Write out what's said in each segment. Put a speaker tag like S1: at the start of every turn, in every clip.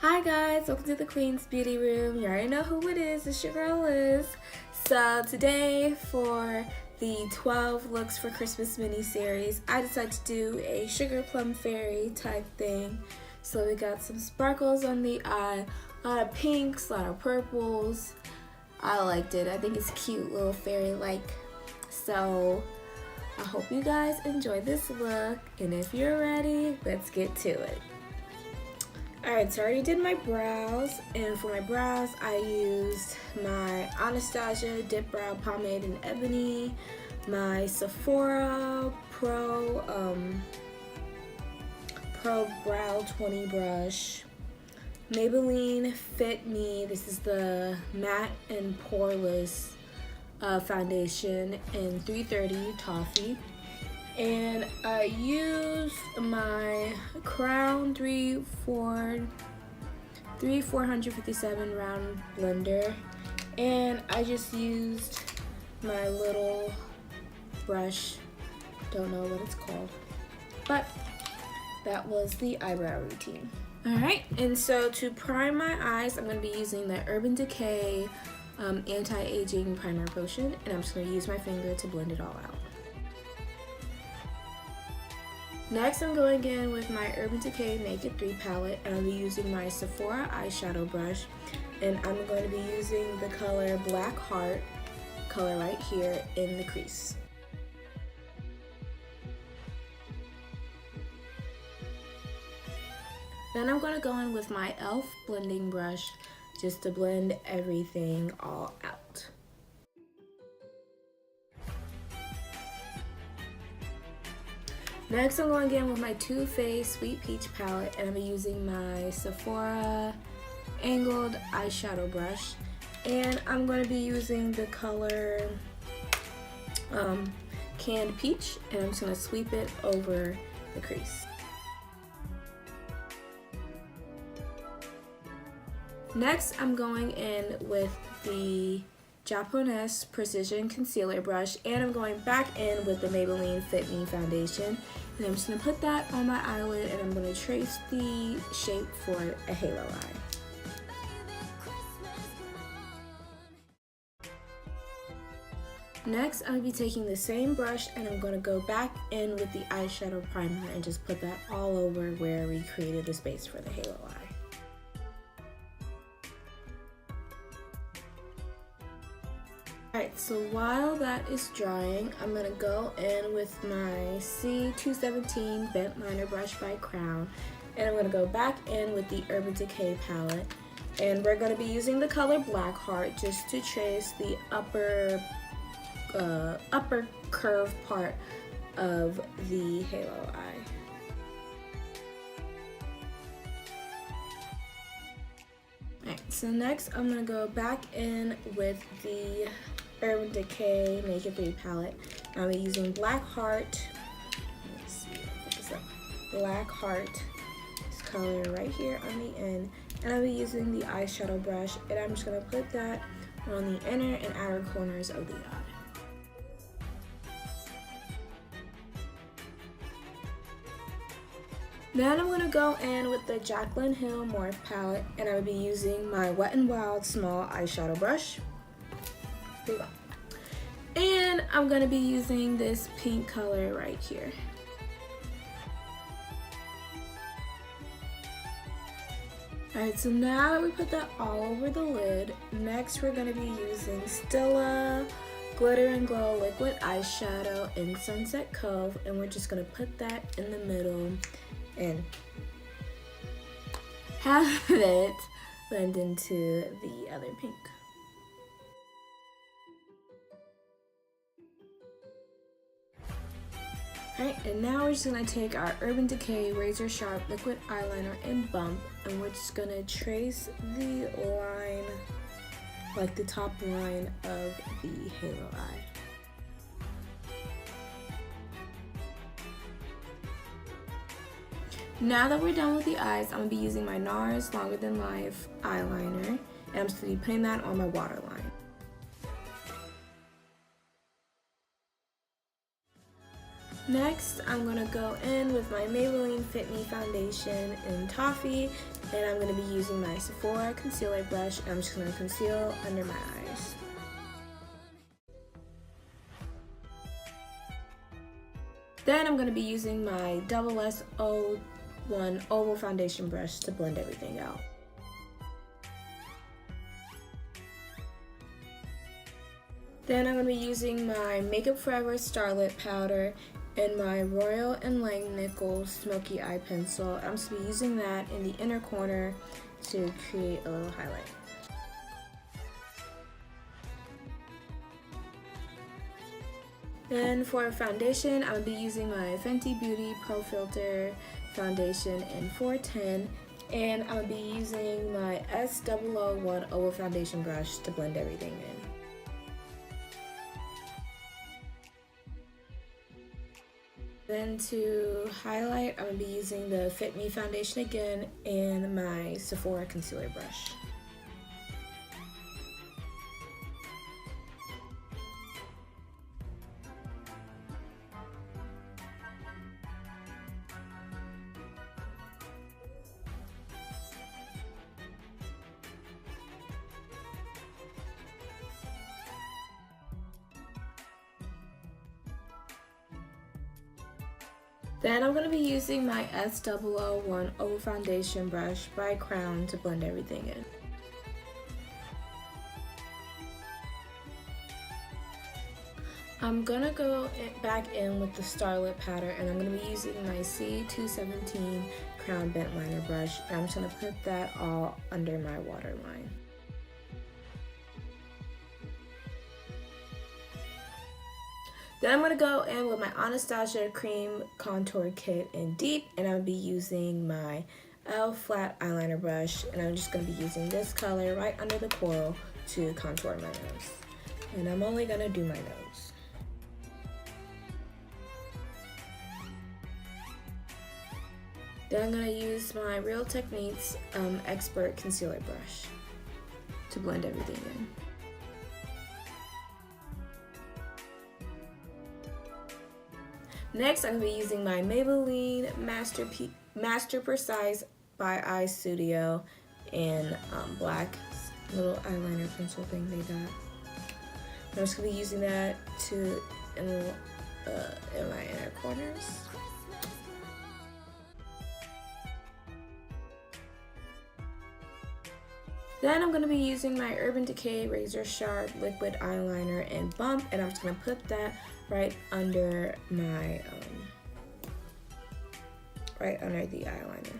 S1: Hi guys, welcome to the Queen's Beauty Room. You already know who it is, it's your girl Liz. So today for the 12 looks for Christmas mini series, I decided to do a sugar plum fairy type thing. So we got some sparkles on the eye, a lot of pinks, a lot of purples. I liked it. I think it's cute, little fairy-like. So I hope you guys enjoy this look, and if you're ready, let's get to it. Alright, so I already did my brows, and for my brows I used my Anastasia Dip Brow Pomade in Ebony, my Sephora Pro Brow 20 brush, Maybelline Fit Me, this is the matte and poreless foundation in 330 Toffee. And I used my Crown 457 round blender, and I just used my little brush, don't know what it's called, but that was the eyebrow routine. Alright, and so to prime my eyes, I'm going to be using the Urban Decay Anti-Aging Primer Potion, and I'm just going to use my finger to blend it all out. Next, I'm going in with my Urban Decay Naked 3 palette, and I'll be using my Sephora eyeshadow brush, and I'm going to be using the color Black Heart color right here in the crease. Then I'm going to go in with my e.l.f. blending brush just to blend everything all out. Next, I'm going again with my Too Faced Sweet Peach palette, and I'm using my Sephora angled eyeshadow brush, and I'm going to be using the color Canned Peach, and I'm just going to sweep it over the crease. Next, I'm going in with the Japanese Precision Concealer Brush, and I'm going back in with the Maybelline Fit Me Foundation, and I'm just going to put that on my eyelid, and I'm going to trace the shape for a halo eye. Next, I'm going to be taking the same brush, and I'm going to go back in with the eyeshadow primer and just put that all over where we created the space for the halo eye. Alright, so while that is drying, I'm going to go in with my C217 Bent Liner Brush by Crown, and I'm going to go back in with the Urban Decay palette, and we're going to be using the color Black Heart just to trace the upper curve part of the halo eye. Alright, so next I'm going to go back in with the Urban Decay Naked 3 palette. I'll be using Black Heart. Let's see, put this up. Black Heart, this color right here on the end, and I'll be using the eyeshadow brush, and I'm just gonna put that on the inner and outer corners of the eye. Then I'm gonna go in with the Jaclyn Hill Morph palette, and I'll be using my Wet n Wild small eyeshadow brush. And I'm going to be using this pink color right here. Alright, so now that we put that all over the lid, next we're going to be using Stila Glitter Glow liquid eyeshadow in Sunset Cove, and we're just going to put that in the middle and have it blend into the other pink. Alright, and now we're just going to take our Urban Decay Razor Sharp Liquid Eyeliner in Bump, and we're just going to trace the line, like the top line of the halo eye. Now that we're done with the eyes, I'm going to be using my NARS Longer Than Life eyeliner, and I'm just going to be putting that on my waterline. Next, I'm going to go in with my Maybelline Fit Me foundation in Toffee, and I'm going to be using my Sephora concealer brush, and I'm just going to conceal under my eyes. Then I'm going to be using my SS01 oval foundation brush to blend everything out. Then I'm going to be using my Makeup Forever Starlit powder and my Royal and Langnickel Smoky Eye Pencil. I'm just going to be using that in the inner corner to create a little highlight. Then for foundation, I'm going to be using my Fenty Beauty Pro Filter foundation in 410, and I'm going to be using my SS001 oval foundation brush to blend everything in. Then to highlight, I'm going to be using the Fit Me foundation again and my Sephora concealer brush. Then I'm going to be using my SS001 oval foundation brush by Crown to blend everything in. I'm going to go back in with the Starlit powder, and I'm going to be using my C217 Crown Bent Liner brush, and I'm just going to put that all under my waterline. Then I'm going to go in with my Anastasia Cream Contour Kit in Deep, and I'll be using my e.l.f. flat eyeliner brush, and I'm just going to be using this color right under the coral to contour my nose. And I'm only going to do my nose. Then I'm going to use my Real Techniques Expert Concealer Brush to blend everything in. Next, I'm going to be using my Maybelline Master Precise by Eye Studio in black little eyeliner pencil thing they got. I'm just going to be using that in my inner corners. Then I'm going to be using my Urban Decay Razor Sharp Liquid Eyeliner in Bump, and I'm just going to put that right under my, right under the eyeliner.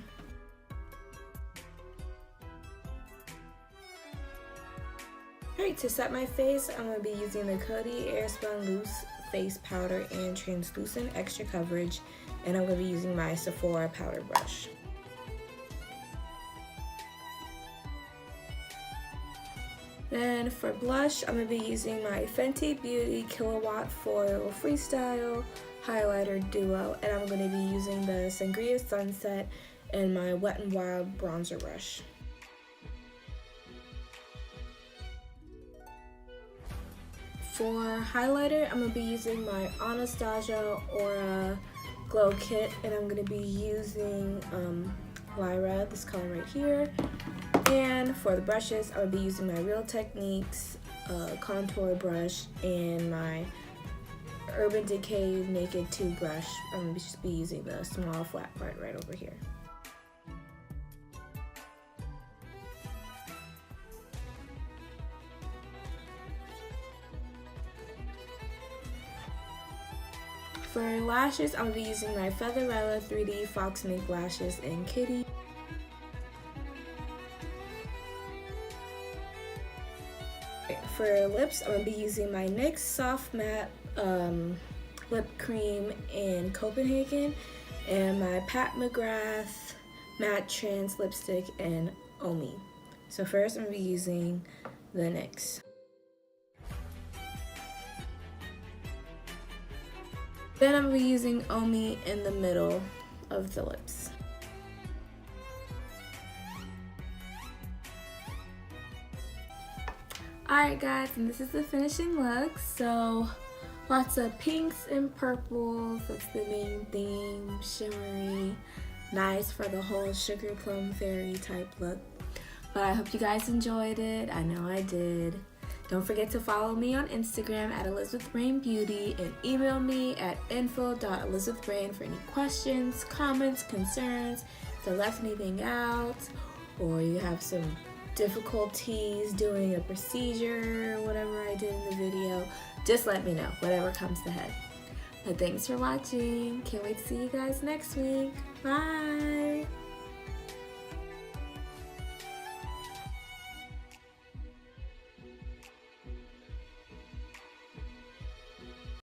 S1: Alright, to set my face, I'm going to be using the Coty Airspun Loose Face Powder and Translucent Extra Coverage, and I'm going to be using my Sephora powder brush. Then for blush, I'm going to be using my Fenty Beauty Killawatt Foil Freestyle Highlighter Duo, and I'm going to be using the Sangria Sunset and my Wet n Wild bronzer brush. For highlighter, I'm going to be using my Anastasia Aurora Glow Kit, and I'm going to be using Lyra, this color right here. And for the brushes, I'll be using my Real Techniques contour brush and my Urban Decay Naked 2 brush. I'm going to just be using the small flat part right over here. For lashes, I'll be using my Featherella 3D Fox Mink lashes in Kitty. For lips, I'm going to be using my NYX Soft Matte Lip Cream in Copenhagen and my Pat McGrath Matte Trans Lipstick in Omi. So first I'm going to be using the NYX. Then I'm going to be using Omi in the middle of the lips. Alright guys, and this is the finishing look. So Lots of pinks and purples, that's the main theme, shimmery, nice for the whole sugar plum fairy type look. But I hope you guys enjoyed it. I know I did. Don't forget to follow me on Instagram at ElizabethRainBeauty and email me at info.elizabethrain for any questions, comments, concerns, if I left anything out, or you have some difficulties doing a procedure or whatever I did in the video. Just let me know, whatever comes to head. But thanks for watching. Can't wait to see you guys next week. Bye!